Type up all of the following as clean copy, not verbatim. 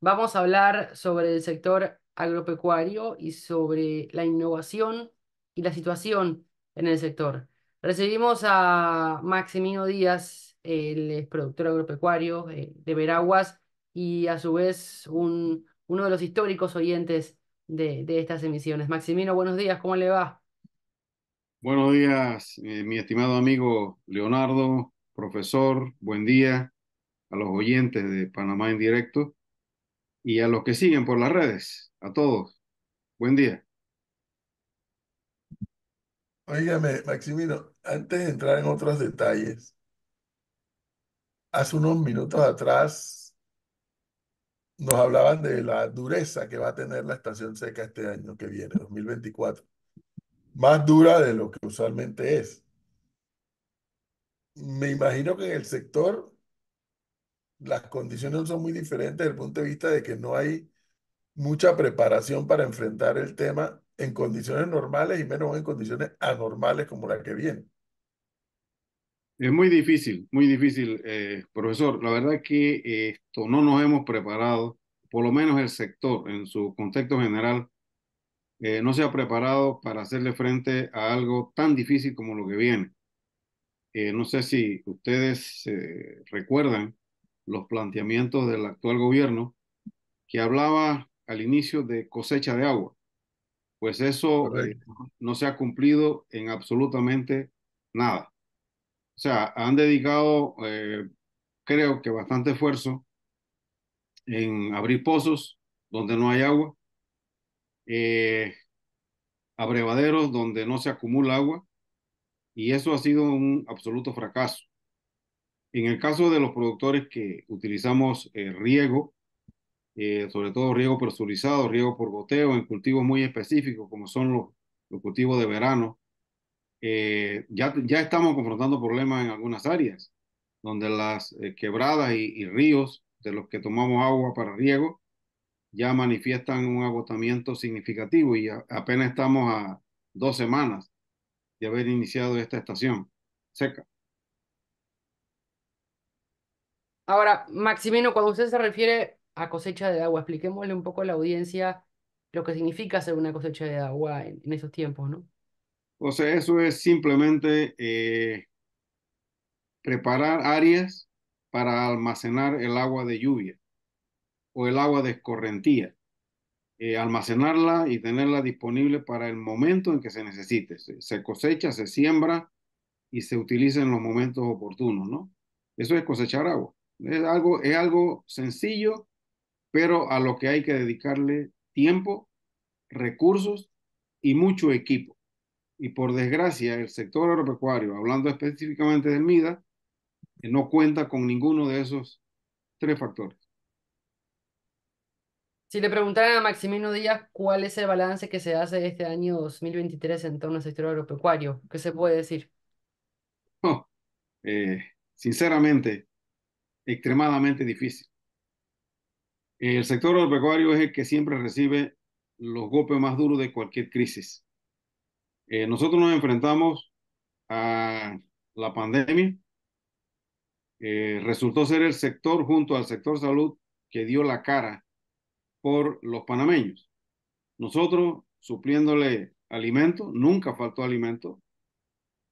Vamos a hablar sobre el sector agropecuario y sobre la innovación y la situación en el sector. Recibimos a Maximino Díaz, él es productor agropecuario de Veraguas y a su vez uno de los históricos oyentes de estas emisiones. Maximino, buenos días, ¿cómo le va? Buenos días, mi estimado amigo Leonardo, profesor, buen día a los oyentes de Panamá en directo y a los que siguen por las redes, a todos, buen día. Óigame, Maximino, antes de entrar en otros detalles, hace unos minutos atrás nos hablaban de la dureza que va a tener la estación seca este año que viene, 2024. Más dura de lo que usualmente es. Me imagino que en el sector las condiciones no son muy diferentes desde el punto de vista de que no hay mucha preparación para enfrentar el tema en condiciones normales y menos en condiciones anormales como la que viene. Es muy difícil, profesor. La verdad es que esto no nos hemos preparado, por lo menos el sector en su contexto general, no se ha preparado para hacerle frente a algo tan difícil como lo que viene. No sé si ustedes recuerdan los planteamientos del actual gobierno que hablaba al inicio de cosecha de agua. Pues eso Correcto. no se ha cumplido en absolutamente nada. O sea, han dedicado, creo que bastante esfuerzo en abrir pozos donde no hay agua, eh, abrevaderos donde no se acumula agua, y eso ha sido un absoluto fracaso. En el caso de los productores que utilizamos riego, sobre todo riego presurizado, riego por goteo, en cultivos muy específicos como son los cultivos de verano, ya estamos confrontando problemas en algunas áreas, donde las quebradas y ríos de los que tomamos agua para riego ya manifiestan un agotamiento significativo y apenas estamos a 2 semanas de haber iniciado esta estación seca. Ahora, Maximino, cuando usted se refiere a cosecha de agua, expliquémosle un poco a la audiencia lo que significa hacer una cosecha de agua en esos tiempos, ¿no? O sea, eso es simplemente preparar áreas para almacenar el agua de lluvia o el agua de escorrentía, almacenarla y tenerla disponible para el momento en que se necesite. Se cosecha, se siembra y se utiliza en los momentos oportunos, ¿no? Eso es cosechar agua. Es algo sencillo, pero a lo que hay que dedicarle tiempo, recursos y mucho equipo. Y por desgracia, el sector agropecuario, hablando específicamente del MIDA, no cuenta con ninguno de esos tres factores. Si le preguntaran a Maximino Díaz cuál es el balance que se hace de este año 2023 en torno al sector agropecuario, ¿qué se puede decir? Oh, eh, sinceramente, extremadamente difícil. El sector agropecuario es el que siempre recibe los golpes más duros de cualquier crisis. Nosotros nos enfrentamos a la pandemia. Resultó ser el sector junto al sector salud que dio la cara por los panameños. Nosotros supliéndole alimento, nunca faltó alimento,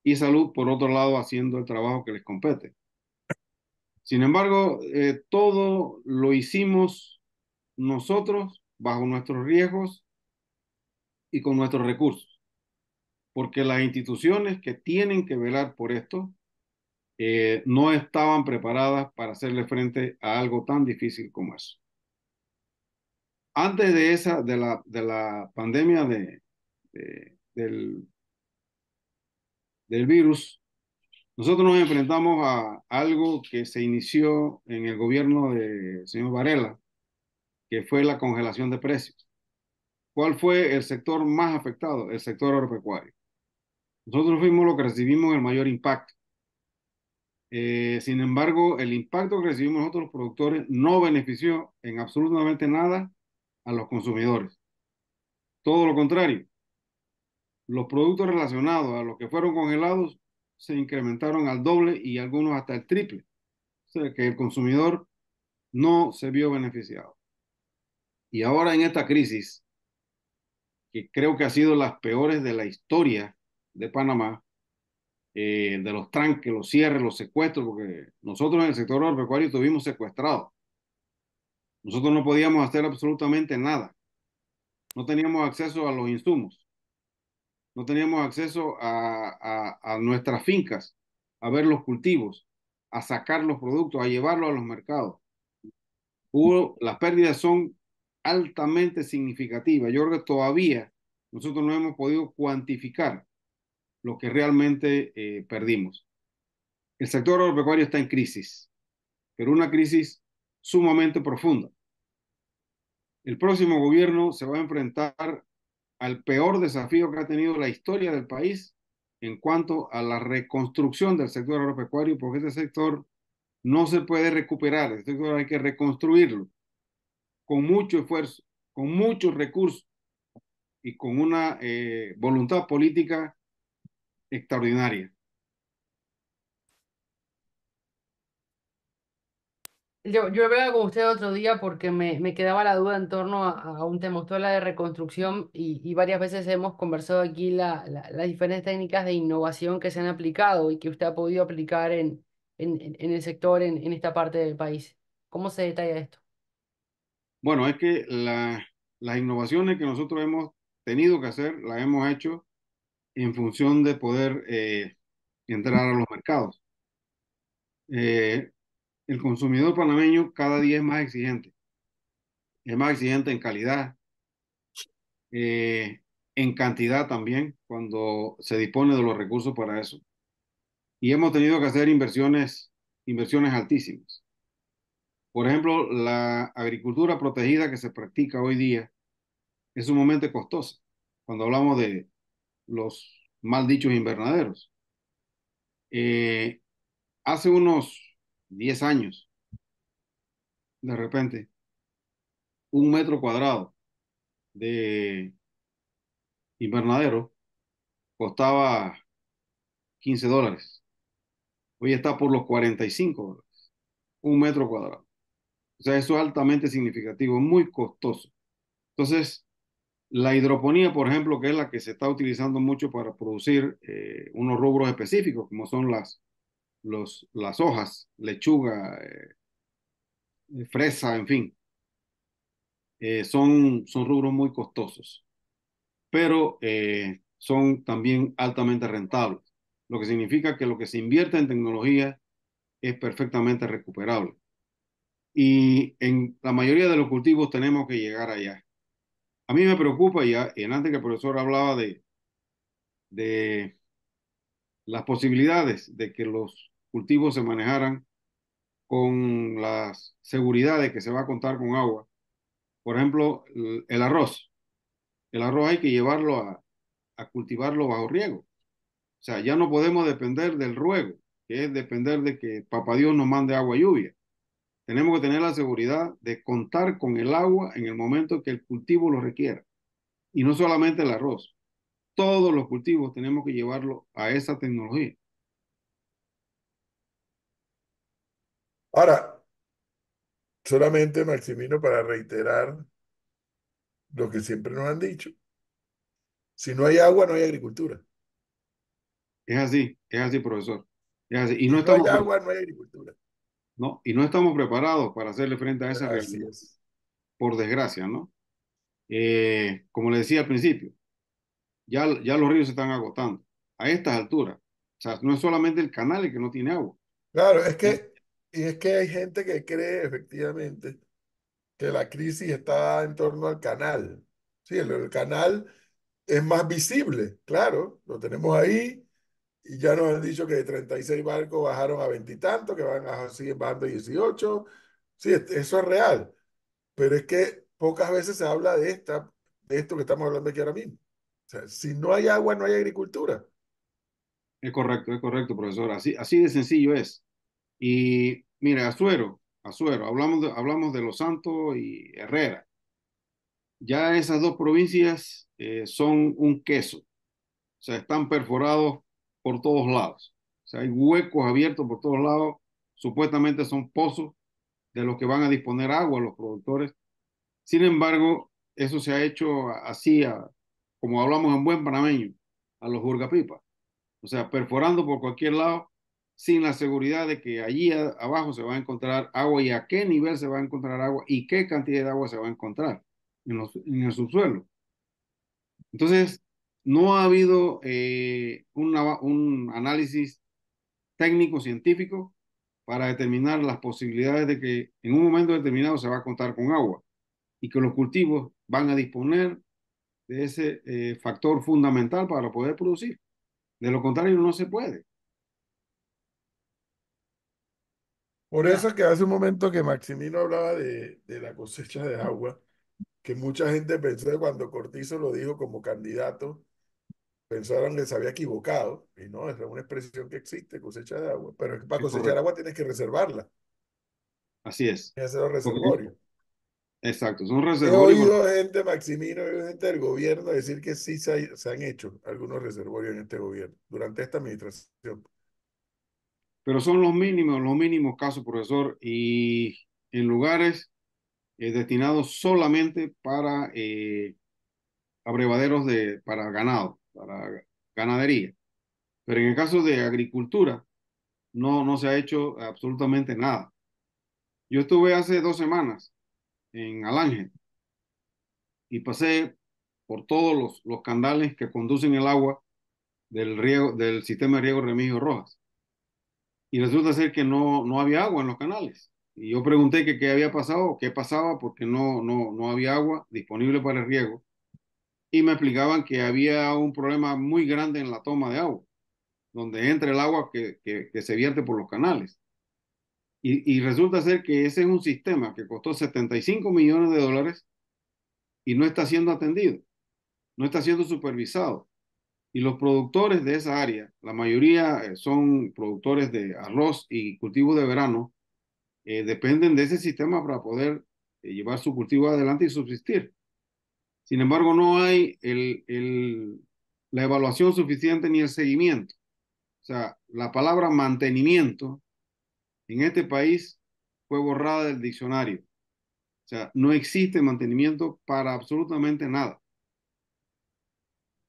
y salud por otro lado haciendo el trabajo que les compete. Sin embargo, todo lo hicimos nosotros bajo nuestros riesgos y con nuestros recursos, porque las instituciones que tienen que velar por esto no estaban preparadas para hacerle frente a algo tan difícil como eso. Antes de la pandemia del virus, nosotros nos enfrentamos a algo que se inició en el gobierno del señor Varela, que fue la congelación de precios. ¿Cuál fue el sector más afectado? El sector agropecuario. Nosotros fuimos los que recibimos el mayor impacto. Sin embargo, el impacto que recibimos nosotros los productores no benefició en absolutamente nada a los consumidores. Todo lo contrario, los productos relacionados a los que fueron congelados se incrementaron al doble y algunos hasta el triple. O sea que el consumidor no se vio beneficiado. Y ahora en esta crisis, que creo que ha sido las peores de la historia de Panamá, de los tranques, los cierres, los secuestros, porque nosotros en el sector agropecuario estuvimos secuestrados. Nosotros no podíamos hacer absolutamente nada. No teníamos acceso a los insumos, no teníamos acceso a nuestras fincas, a ver los cultivos, a sacar los productos, a llevarlos a los mercados. Las pérdidas son altamente significativas. Yo creo que todavía nosotros no hemos podido cuantificar lo que realmente perdimos. El sector agropecuario está en crisis, pero una crisis sumamente profunda. El próximo gobierno se va a enfrentar al peor desafío que ha tenido la historia del país en cuanto a la reconstrucción del sector agropecuario, porque este sector no se puede recuperar, este sector hay que reconstruirlo con mucho esfuerzo, con muchos recursos y con una voluntad política extraordinaria. Yo hablaba con usted otro día porque me quedaba la duda en torno a un tema. Usted habla de reconstrucción y varias veces hemos conversado aquí las diferentes técnicas de innovación que se han aplicado y que usted ha podido aplicar en el sector en esta parte del país. ¿Cómo se detalla esto? Bueno, es que las innovaciones que nosotros hemos tenido que hacer, las hemos hecho en función de poder entrar a los mercados. Eh, el consumidor panameño cada día es más exigente en calidad, eh, en cantidad también, cuando se dispone de los recursos para eso. Y hemos tenido que hacer inversiones altísimas. Por ejemplo, la agricultura protegida que se practica hoy día es sumamente costosa. Cuando hablamos de los mal dichos invernaderos. Eh, hace unos 10 años, de repente, un metro cuadrado de invernadero costaba $15. Hoy está por los $45, un metro cuadrado. O sea, eso es altamente significativo, muy costoso. Entonces, la hidroponía, por ejemplo, que es la que se está utilizando mucho para producir unos rubros específicos, como son las hojas, lechuga, fresa, en fin, son rubros muy costosos, pero son también altamente rentables, lo que significa que lo que se invierte en tecnología es perfectamente recuperable. Y en la mayoría de los cultivos tenemos que llegar allá. A mí me preocupa, y antes que el profesor hablaba de las posibilidades de que los cultivos se manejaran con la seguridad de que se va a contar con agua. Por ejemplo, el arroz. El arroz hay que llevarlo a cultivarlo bajo riego. O sea, ya no podemos depender del ruego, que es depender de que Papá Dios nos mande agua y lluvia. Tenemos que tener la seguridad de contar con el agua en el momento que el cultivo lo requiera. Y no solamente el arroz. Todos los cultivos tenemos que llevarlo a esa tecnología. Ahora, solamente, Maximino, para reiterar lo que siempre nos han dicho, si no hay agua, no hay agricultura. Es así, profesor. Es así. Si no hay agua, no hay agricultura. Y no estamos preparados para hacerle frente a esa Así realidad, es. por desgracia, ¿no? Como le decía al principio, ya los ríos se están agotando a estas alturas. O sea, no es solamente el canal el que no tiene agua. Claro, Ya. y es que hay gente que cree efectivamente que la crisis está en torno al canal. Sí, el canal es más visible, claro, lo tenemos ahí y ya nos han dicho que de 36 barcos bajaron a 20 y tanto, que siguen bajando a 18. Sí, eso es real, pero es que pocas veces se habla de esto que estamos hablando aquí ahora mismo. O sea, si no hay agua, no hay agricultura. Es correcto, profesor. Así de sencillo es. Y mire, Azuero, hablamos de Los Santos y Herrera. Ya esas dos provincias son un queso. O sea, están perforados por todos lados. O sea, hay huecos abiertos por todos lados. Supuestamente son pozos de los que van a disponer agua los productores, Sin embargo, eso se ha hecho así, como hablamos en buen panameño, a los hurgapipas. O sea, perforando por cualquier lado sin la seguridad de que allí abajo se va a encontrar agua y a qué nivel se va a encontrar agua y qué cantidad de agua se va a encontrar en el subsuelo. Entonces, no ha habido un análisis técnico científico para determinar las posibilidades de que en un momento determinado se va a contar con agua y que los cultivos van a disponer de ese factor fundamental para poder producir. De lo contrario, no se puede. Por La, eso que hace un momento que Maximino hablaba de la cosecha de agua, que mucha gente pensó que cuando Cortizo lo dijo como candidato, pensaron que se había equivocado. Y no, es una expresión que existe, cosecha de agua. Pero es que para Es cosechar correcto. agua tienes que reservarla, Así es. tienes que hacer los Porque, reservorios. exacto, son He reservorios, oído gente, Maximino, he oído gente del gobierno decir que sí se han hecho algunos reservorios en este gobierno, durante esta administración. pero son los mínimos casos, profesor, y en lugares destinados solamente para abrevaderos para ganado, para ganadería. Pero en el caso de agricultura, no se ha hecho absolutamente nada. Yo estuve hace 2 semanas en Alange y pasé por todos los canales que conducen el agua del sistema de riego Remigio Rojas. Y resulta ser que no había agua en los canales. Y yo pregunté que qué había pasado, qué pasaba, porque no había agua disponible para el riego. Y me explicaban que había un problema muy grande en la toma de agua, donde entra el agua que se vierte por los canales. Y resulta ser que ese es un sistema que costó 75 millones de dólares y no está siendo atendido, no está siendo supervisado. Y los productores de esa área, la mayoría son productores de arroz y cultivos de verano, dependen de ese sistema para poder llevar su cultivo adelante y subsistir. Sin embargo, no hay la evaluación suficiente ni el seguimiento. O sea, la palabra mantenimiento en este país fue borrada del diccionario. O sea, no existe mantenimiento para absolutamente nada.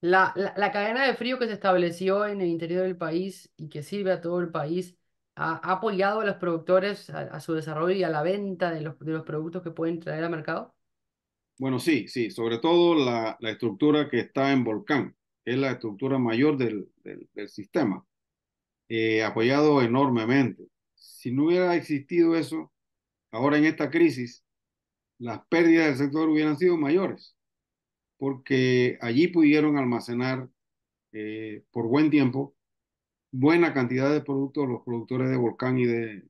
la cadena de frío que se estableció en el interior del país y que sirve a todo el país ha apoyado a los productores a su desarrollo y a la venta de los productos que pueden traer al mercado. Bueno, sí, sí, sobre todo la estructura que está en Volcán, que es la estructura mayor del sistema, apoyado enormemente. Si no hubiera existido eso, ahora en esta crisis, las pérdidas del sector hubieran sido mayores, porque allí pudieron almacenar por buen tiempo buena cantidad de productos los productores de Volcán y de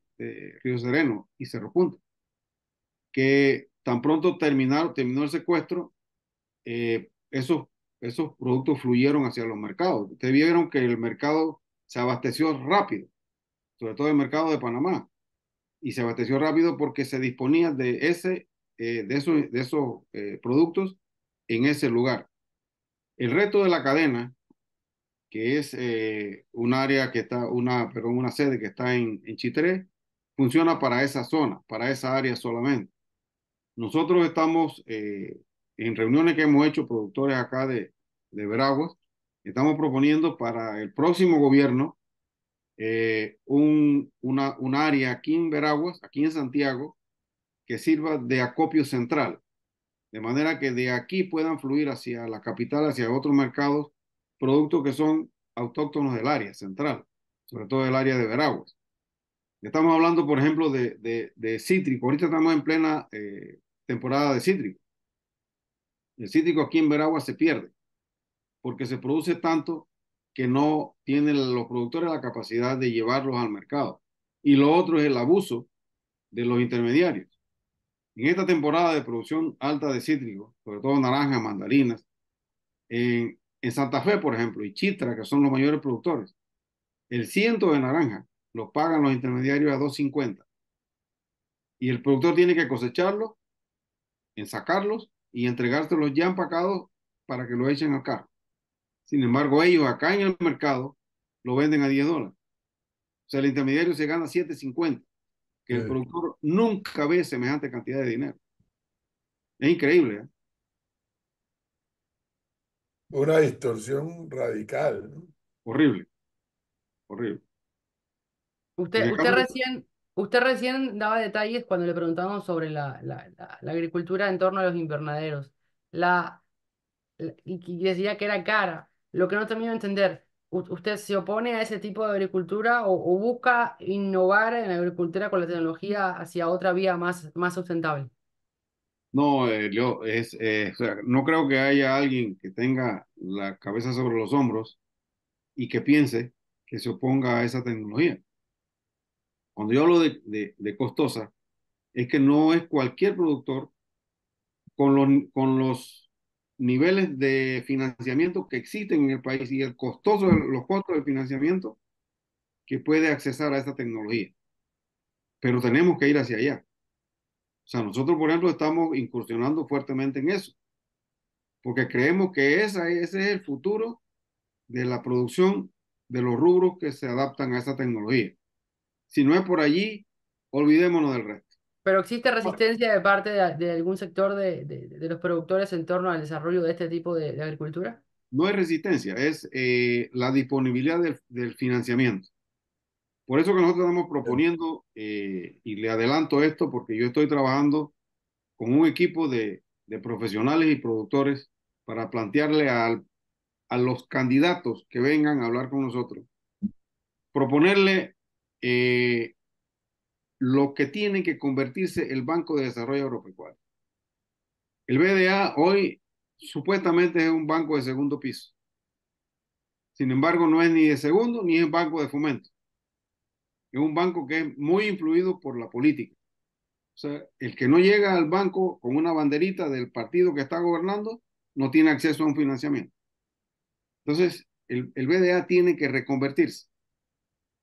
Río Sereno y Cerro Punta, que tan pronto terminó el secuestro, esos productos fluyeron hacia los mercados. Ustedes vieron que el mercado se abasteció rápido, sobre todo el mercado de Panamá, y se abasteció rápido porque se disponía de esos productos en ese lugar. El resto de la cadena, que es un área que está, perdón, una sede que está en Chitré, funciona para esa zona, para esa área solamente. Nosotros estamos en reuniones que hemos hecho productores acá de Veraguas, estamos proponiendo para el próximo gobierno un área aquí en Veraguas, aquí en Santiago, que sirva de acopio central, de manera que de aquí puedan fluir hacia la capital, hacia otros mercados, productos que son autóctonos del área central, sobre todo del área de Veraguas. Estamos hablando, por ejemplo, de cítrico. Ahorita estamos en plena temporada de cítrico. El cítrico aquí en Veraguas se pierde porque se produce tanto que no tienen los productores la capacidad de llevarlos al mercado. Y lo otro es el abuso de los intermediarios. En esta temporada de producción alta de cítricos, sobre todo naranjas, mandarinas, en Santa Fe, por ejemplo, y Chitra, que son los mayores productores, el ciento de naranja lo pagan los intermediarios a 2.50 y el productor tiene que cosecharlos, ensacarlos y entregárselos ya empacados para que lo echen al carro. Sin embargo, ellos acá en el mercado lo venden a $10. O sea, el intermediario se gana 7.50, que el Sí. productor nunca ve semejante cantidad de dinero. Es increíble, ¿eh? Una distorsión radical, ¿no? Horrible, horrible. En Usted, el usted caso, recién, usted recién daba detalles cuando le preguntamos sobre la agricultura en torno a los invernaderos. Y decía que era cara. Lo que no termino de entender, ¿usted se opone a ese tipo de agricultura o busca innovar en la agricultura con la tecnología hacia otra vía más sustentable? no, o sea, no creo que haya alguien que tenga la cabeza sobre los hombros y que piense que se oponga a esa tecnología. Cuando yo hablo de costosa, es que no es cualquier productor con los niveles de financiamiento que existen en el país y los costos del financiamiento que puede accesar a esta tecnología. Pero tenemos que ir hacia allá. O sea, nosotros, por ejemplo, estamos incursionando fuertemente en eso, porque creemos que ese es el futuro de la producción de los rubros que se adaptan a esa tecnología. Si no es por allí, olvidémonos del resto. Pero ¿existe resistencia de parte de algún sector de los productores en torno al desarrollo de este tipo de agricultura? No es resistencia, es la disponibilidad del financiamiento. Por eso que nosotros estamos proponiendo, y le adelanto esto porque yo estoy trabajando con un equipo de profesionales y productores para plantearle a los candidatos que vengan a hablar con nosotros, proponerle lo que tiene que convertirse el Banco de Desarrollo Agropecuario. El BDA hoy supuestamente es un banco de segundo piso. Sin embargo, no es ni de segundo ni es banco de fomento. Es un banco que es muy influido por la política. O sea, el que no llega al banco con una banderita del partido que está gobernando no tiene acceso a un financiamiento. Entonces, el BDA tiene que reconvertirse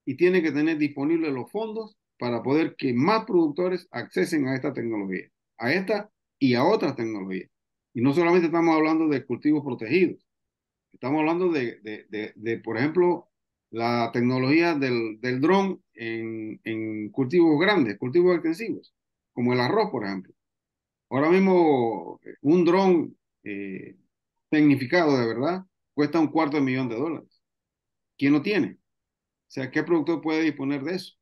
y tiene que tener disponibles los fondos para poder que más productores accesen a esta tecnología, a esta y a otras tecnologías. Y no solamente estamos hablando de cultivos protegidos, estamos hablando por ejemplo, la tecnología del dron en cultivos grandes, cultivos extensivos, como el arroz, por ejemplo. Ahora mismo un dron eh, tecnificado de verdad cuesta $250,000. ¿Quién lo tiene? O sea, ¿qué productor puede disponer de eso?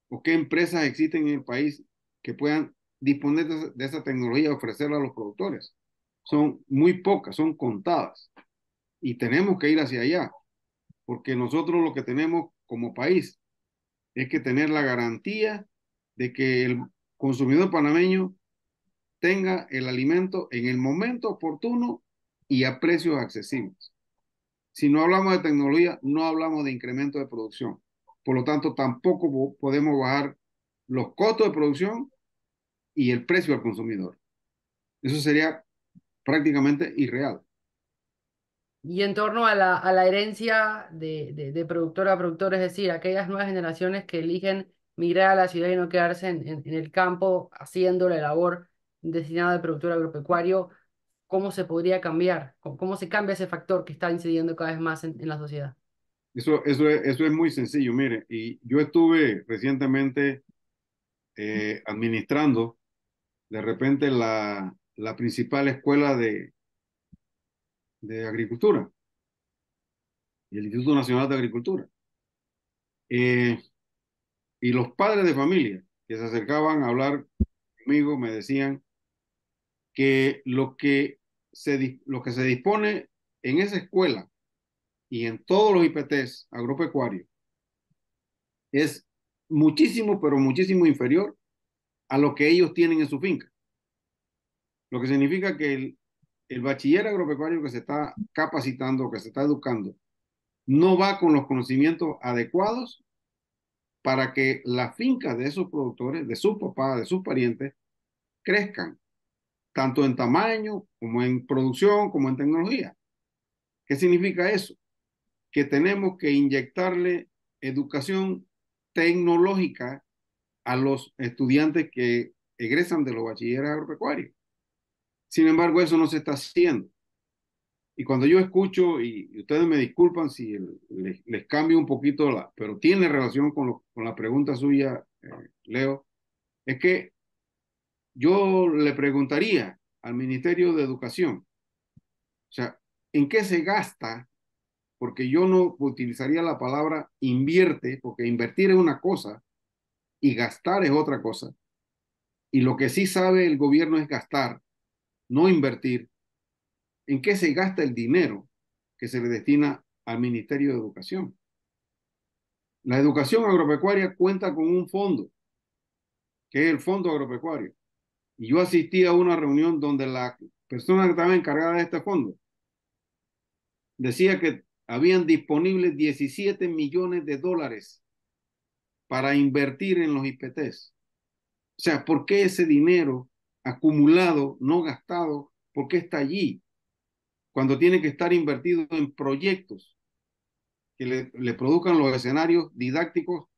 ¿O qué empresas existen en el país que puedan disponer de esa tecnología y ofrecerla a los productores? Son muy pocas, son contadas. Y tenemos que ir hacia allá, porque nosotros lo que tenemos como país es que tener la garantía de que el consumidor panameño tenga el alimento en el momento oportuno y a precios accesibles. Si no hablamos de tecnología, no hablamos de incremento de producción. Por lo tanto, tampoco podemos bajar los costos de producción y el precio al consumidor. Eso sería prácticamente irreal. Y en torno a la herencia de productor a productor, es decir, aquellas nuevas generaciones que eligen migrar a la ciudad y no quedarse en el campo haciendo la labor destinada al productor agropecuario, ¿cómo se podría cambiar? ¿Cómo se cambia ese factor que está incidiendo cada vez más en la sociedad? Eso es muy sencillo, mire, y yo estuve recientemente administrando de repente la principal escuela de agricultura, el Instituto Nacional de Agricultura. Eh, y los padres de familia que se acercaban a hablar conmigo me decían que lo que se dispone en esa escuela y en todos los IPTs agropecuarios es muchísimo, pero muchísimo inferior a lo que ellos tienen en su finca. Lo que significa que el bachiller agropecuario que se está capacitando, que se está educando, no va con los conocimientos adecuados para que las fincas de esos productores, de sus papás, de sus parientes, crezcan, tanto en tamaño como en producción, como en tecnología. ¿Qué significa eso? Que tenemos que inyectarle educación tecnológica a los estudiantes que egresan de los bachilleres agropecuarios. Sin embargo, eso no se está haciendo. Y cuando yo escucho, y ustedes me disculpan si les cambio un poquito, pero tiene relación con la pregunta suya, Leo, es que yo le preguntaría al Ministerio de Educación. O sea, ¿en qué se gasta? Porque yo no utilizaría la palabra invierte, porque invertir es una cosa y gastar es otra cosa. Y lo que sí sabe el gobierno es gastar, no invertir. ¿En qué se gasta el dinero que se le destina al Ministerio de Educación? La educación agropecuaria cuenta con un fondo, que es el Fondo Agropecuario. Y yo asistí a una reunión donde la persona que estaba encargada de este fondo decía que habían disponibles 17 millones de dólares para invertir en los IPTs. O sea, ¿por qué ese dinero acumulado, no gastado, por qué está allí? Cuando tiene que estar invertido en proyectos que le produzcan los escenarios didácticos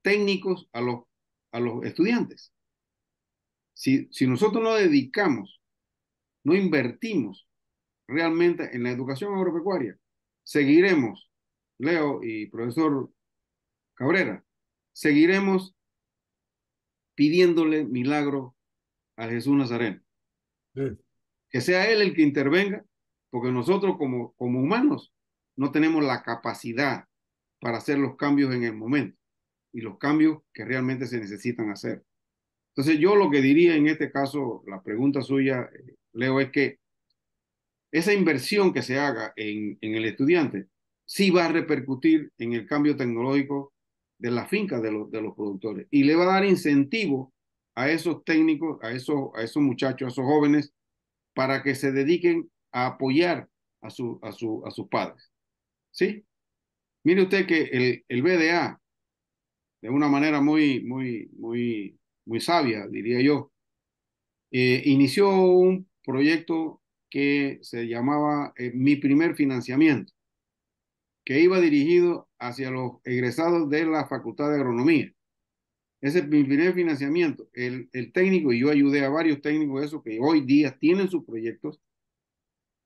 técnicos a los estudiantes. Si nosotros no dedicamos, no invertimos realmente en la educación agropecuaria, seguiremos, Leo y profesor Cabrera, seguiremos pidiéndole milagro a Jesús Nazareno. Sí. Que sea Él el que intervenga, porque nosotros como humanos no tenemos la capacidad para hacer los cambios en el momento y los cambios que realmente se necesitan hacer. Entonces yo lo que diría en este caso, la pregunta suya, Leo, es que esa inversión que se haga en el estudiante sí va a repercutir en el cambio tecnológico de la finca de los productores y le va a dar incentivo a esos técnicos, a esos muchachos, a esos jóvenes, para que se dediquen a apoyar a sus padres. ¿Sí? Mire usted que el BDA, de una manera muy sabia, diría yo, inició un proyecto que se llamaba Mi Primer Financiamiento, que iba dirigido hacia los egresados de la Facultad de Agronomía. Ese es mi primer financiamiento. El técnico, y yo ayudé a varios técnicos de eso que hoy día tienen sus proyectos.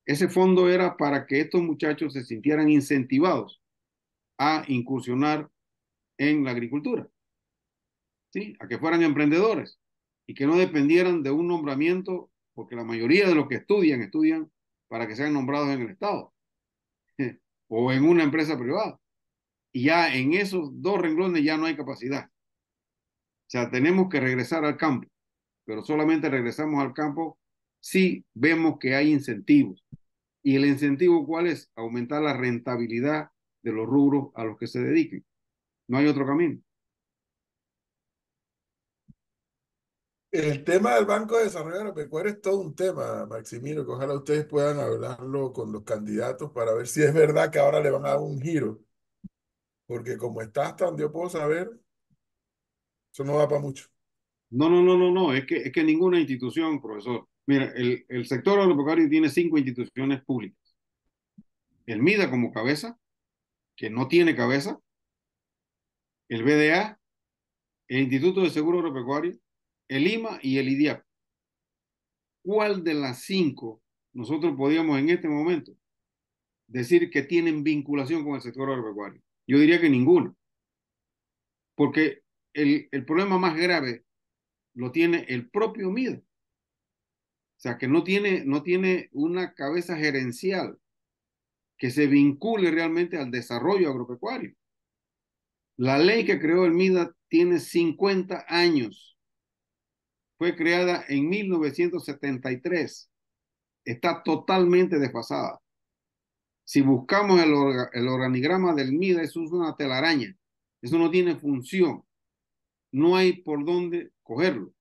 Ese fondo era para que estos muchachos se sintieran incentivados a incursionar en la agricultura, ¿sí? A que fueran emprendedores y que no dependieran de un nombramiento, porque la mayoría de los que estudian para que sean nombrados en el Estado o en una empresa privada. Y ya en esos dos renglones ya no hay capacidad. O sea, tenemos que regresar al campo, pero solamente regresamos al campo si vemos que hay incentivos. ¿Y el incentivo cuál es? Aumentar la rentabilidad de los rubros a los que se dediquen. No hay otro camino. El tema del Banco de Desarrollo Agropecuario es todo un tema, Maximino, que ojalá ustedes puedan hablarlo con los candidatos para ver si es verdad que ahora le van a dar un giro, porque como está hasta donde yo puedo saber, eso no va para mucho. No. Es que ninguna institución, profesor. Mira, el sector agropecuario tiene 5 instituciones públicas. El MIDA como cabeza, que no tiene cabeza, el BDA, el Instituto de Seguro Agropecuario, el IMA y el IDIAP. ¿Cuál de las 5 nosotros podíamos en este momento decir que tienen vinculación con el sector agropecuario? Yo diría que ninguna, porque el problema más grave lo tiene el propio MIDA. O sea, que no tiene una cabeza gerencial que se vincule realmente al desarrollo agropecuario. La ley que creó el MIDA tiene 50 años. Fue creada en 1973. Está totalmente desfasada. Si buscamos el organigrama del MIDA, eso es una telaraña. Eso no tiene función. No hay por dónde cogerlo.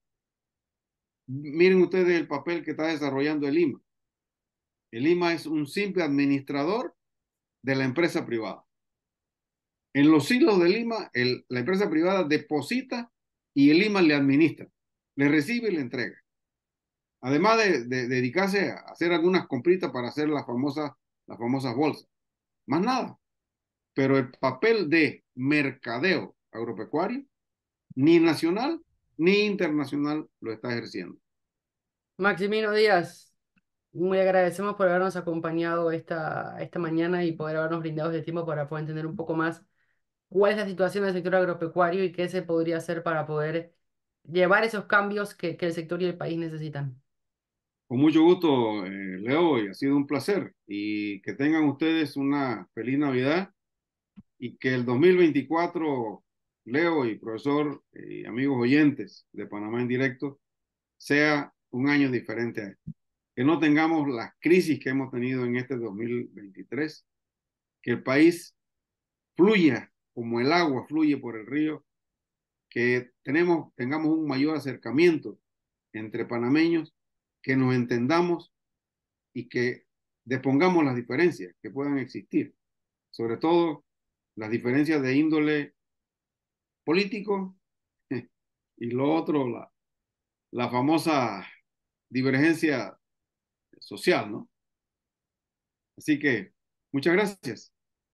Miren ustedes el papel que está desarrollando el IMA. El IMA es un simple administrador de la empresa privada. En los silos de Lima, la empresa privada deposita y el Lima le administra, le recibe y le entrega. Además de dedicarse a hacer algunas compritas para hacer las famosas bolsas. Más nada. Pero el papel de mercadeo agropecuario, ni nacional ni internacional, lo está ejerciendo. Maximino Díaz, muy agradecemos por habernos acompañado esta mañana y poder habernos brindado este tiempo para poder entender un poco más cuál es la situación del sector agropecuario y qué se podría hacer para poder llevar esos cambios que el sector y el país necesitan. Con mucho gusto, Leo, y ha sido un placer. Y que tengan ustedes una feliz Navidad y que el 2024, Leo y profesor y amigos oyentes de Panamá en directo, sea un año diferente a este. Que no tengamos las crisis que hemos tenido en este 2023, que el país fluya como el agua fluye por el río, que tengamos un mayor acercamiento entre panameños, que nos entendamos y que despongamos las diferencias que puedan existir, sobre todo las diferencias de índole político y lo otro, la famosa divergencia social, ¿no? Así que muchas gracias.